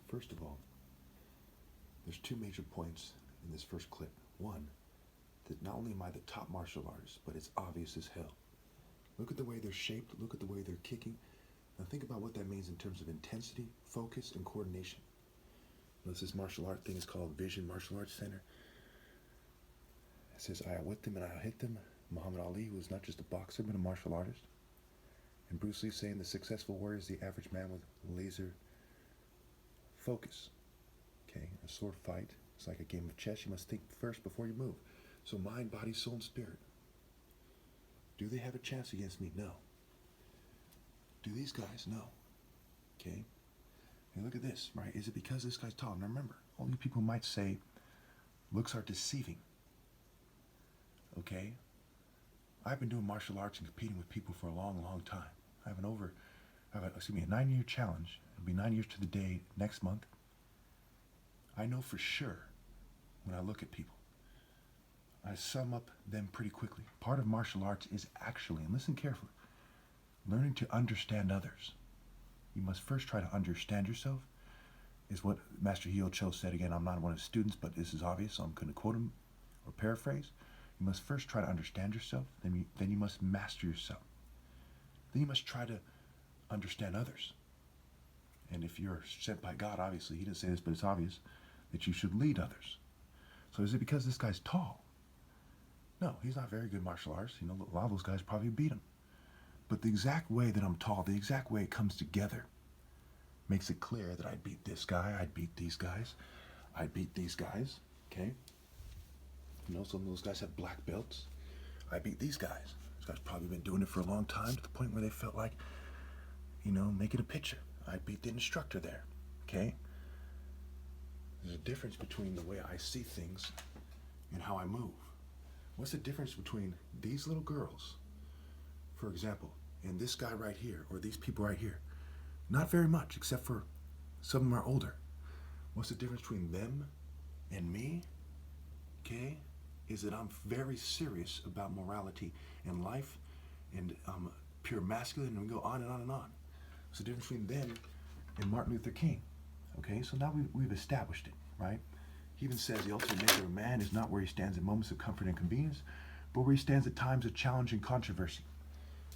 First of all, there's two major points in this first clip. One, that not only am I the top martial artist, but it's obvious as hell. Look at the way they're shaped, look at the way they're kicking. Now think about what that means in terms of intensity, focus, and coordination. This martial art thing is called Vision Martial Arts Center. It says, I outwit them and I hit them. Muhammad Ali was not just a boxer, but a martial artist. And Bruce Lee saying the successful warrior is the average man with laser focus. Okay, a sword fight, it's like a game of chess. You must think first before you move. So mind, body, soul, and spirit. Do they have a chance against me? No. Do these guys? No. Okay? And look at this, right? Is it because this guy's tall? Now remember, all you people might say looks are deceiving. Okay? I've been doing martial arts and competing with people for a long, long time. I have a 9-year challenge. It'll be 9 years to the day next month. I know for sure when I look at people, I sum up them pretty quickly. Part of martial arts is actually, and listen carefully, learning to understand others. You must first try to understand yourself, is what Master Hyo Cho said. Again, I'm not one of his students, but this is obvious, so I'm going to quote him or paraphrase. You must first try to understand yourself, then you must master yourself. Then you must try to understand others. And if you're sent by God, obviously, he didn't say this, but it's obvious, that you should lead others. So is it because this guy's tall? No, he's not very good martial arts. You know, a lot of those guys probably beat him. But the exact way that I'm tall, the exact way it comes together, makes it clear that I'd beat this guy, I'd beat these guys, I'd beat these guys, okay? You know, some of those guys have black belts. I beat these guys. These guys probably been doing it for a long time to the point where they felt like, you know, making a picture. I beat the instructor there, okay? There's a difference between the way I see things and how I move. What's the difference between these little girls, for example, and this guy right here, or these people right here? Not very much, except for some of them are older. What's the difference between them and me? Okay? Is that I'm very serious about morality and life, and I'm pure masculine, and we go on and on and on. What's the difference between them and Martin Luther King? Okay, so now we've established it, right? He even says the ultimate measure of man is not where he stands in moments of comfort and convenience, but where he stands at times of challenge and controversy.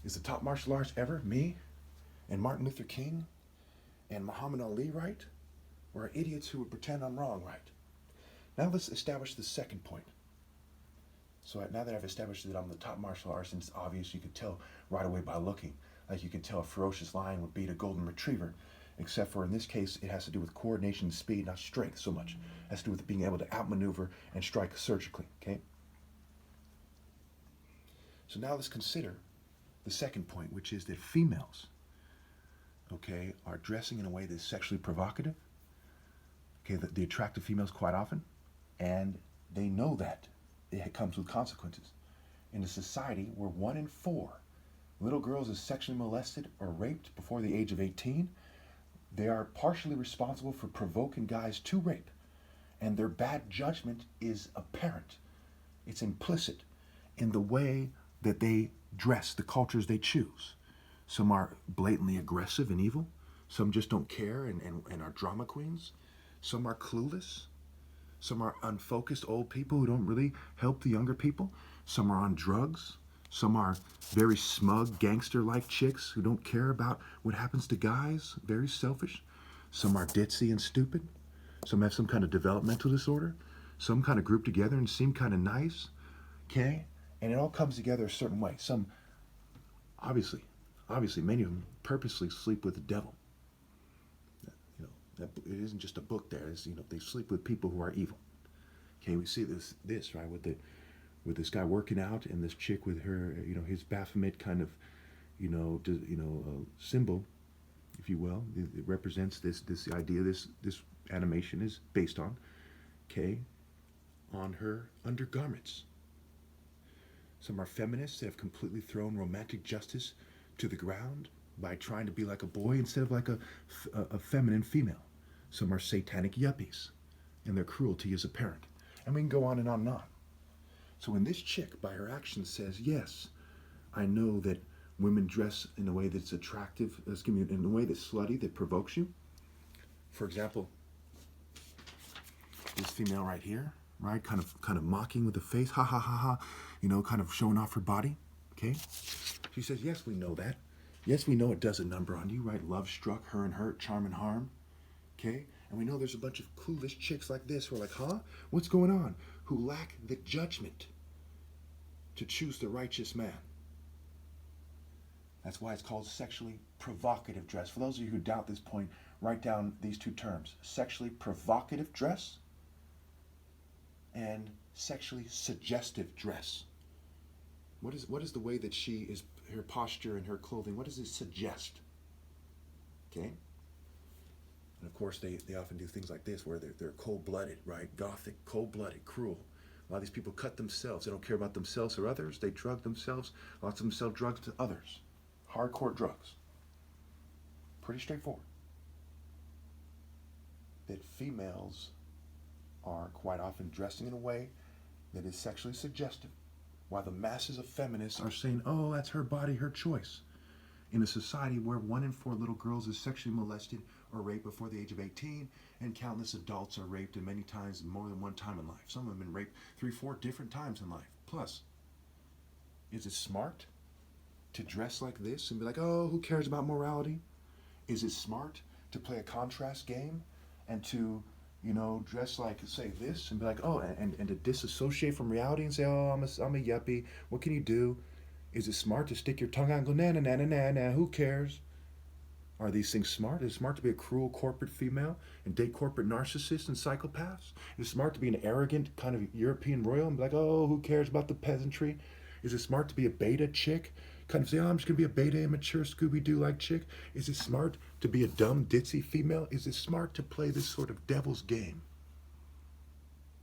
Is the top martial arts ever me and Martin Luther King and Muhammad Ali right? Or are idiots who would pretend I'm wrong right? Now let's establish the second point. So now that I've established that I'm the top martial artist, and it's obvious, you could tell right away by looking. Like you could tell a ferocious lion would beat a golden retriever, except for in this case, it has to do with coordination and speed, not strength so much. It has to do with being able to outmaneuver and strike surgically, okay? So now let's consider the second point, which is that females, okay, are dressing in a way that's sexually provocative, okay, the attractive females quite often, and they know that it comes with consequences. In a society where 1 in 4 little girls is sexually molested or raped before the age of 18, they are partially responsible for provoking guys to rape, and their bad judgment is apparent. It's implicit in the way that they dress, the cultures they choose. Some are blatantly aggressive and evil. Some just don't care and are drama queens. Some are clueless. Some are unfocused old people who don't really help the younger people. Some are on drugs. Some are very smug, gangster-like chicks who don't care about what happens to guys, very selfish. Some are ditzy and stupid. Some have some kind of developmental disorder. Some kind of group together and seem kind of nice, okay? And it all comes together a certain way. Some, obviously, many of them purposely sleep with the devil. You know, it isn't just a book there. It's, you know, they sleep with people who are evil. Okay, we see this right, with this guy working out and this chick with her, you know, his Baphomet kind of, symbol, if you will. It represents this idea. This animation is based on, okay, on her undergarments. Some are feminists that have completely thrown romantic justice to the ground by trying to be like a boy instead of like a feminine female. Some are satanic yuppies, and their cruelty is apparent. And we can go on and on and on. So when this chick, by her actions, says, yes, I know that women dress in a way that's attractive, in a way that's slutty, that provokes you. For example, this female right here, right? Kind of mocking with the face, ha ha ha ha, kind of showing off her body. Okay? She says, yes, we know that. Yes, we know it does a number on you, right? Love struck, her and hurt, charm and harm. Okay? And we know there's a bunch of clueless chicks like this who are like, huh? What's going on? Who lack the judgment to choose the righteous man. That's why it's called sexually provocative dress. For those of you who doubt this point, write down these two terms: sexually provocative dress and sexually suggestive dress. What is the way that she is, her posture and her clothing, what does it suggest? Okay? And of course, they often do things like this where they're cold-blooded, right? Gothic, cold-blooded, cruel. A lot of these people cut themselves. They don't care about themselves or others. They drug themselves. Lots of them sell drugs to others. Hardcore drugs. Pretty straightforward. That females are quite often dressing in a way that is sexually suggestive, while the masses of feminists are saying, oh, that's her body, her choice. In a society where 1 in 4 little girls is sexually molested or raped before the age of 18, and countless adults are raped, and many times more than one time in life. Some have been raped 3, 4 different times in life. Plus, is it smart to dress like this and be like, oh, who cares about morality? Is it smart to play a contrast game and to, dress like, say, this and be like, oh, and to disassociate from reality and say, oh, I'm a yuppie. What can you do? Is it smart to stick your tongue out and go, na na na na na na, who cares? Are these things smart? Is it smart to be a cruel corporate female and date corporate narcissists and psychopaths? Is it smart to be an arrogant kind of European royal and be like, oh, who cares about the peasantry? Is it smart to be a beta chick? Kind of say, oh, I'm just going to be a beta immature Scooby-Doo-like chick? Is it smart to be a dumb ditzy female? Is it smart to play this sort of devil's game?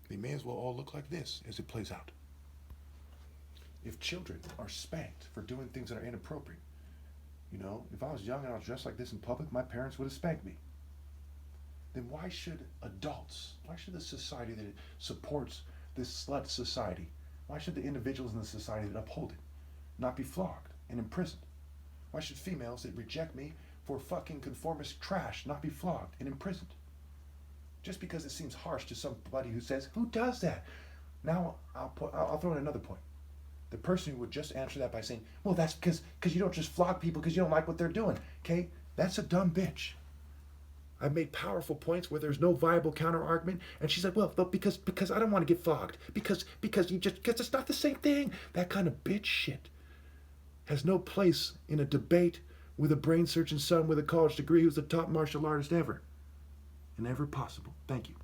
They may as well all look like this as it plays out. If children are spanked for doing things that are inappropriate, if I was young and I was dressed like this in public, my parents would have spanked me. Then why should adults, why should the society that supports this slut society, why should the individuals in the society that uphold it not be flogged and imprisoned? Why should females that reject me for fucking conformist trash not be flogged and imprisoned? Just because it seems harsh to somebody who says, who does that? Now I'll throw in another point. The person who would just answer that by saying, well, that's because you don't just flog people because you don't like what they're doing. Okay? That's a dumb bitch. I've made powerful points where there's no viable counter argument, and she's like, well, because I don't want to get flogged. Because it's not the same thing. That kind of bitch shit has no place in a debate with a brain surgeon son with a college degree who's the top martial artist ever and ever possible. Thank you.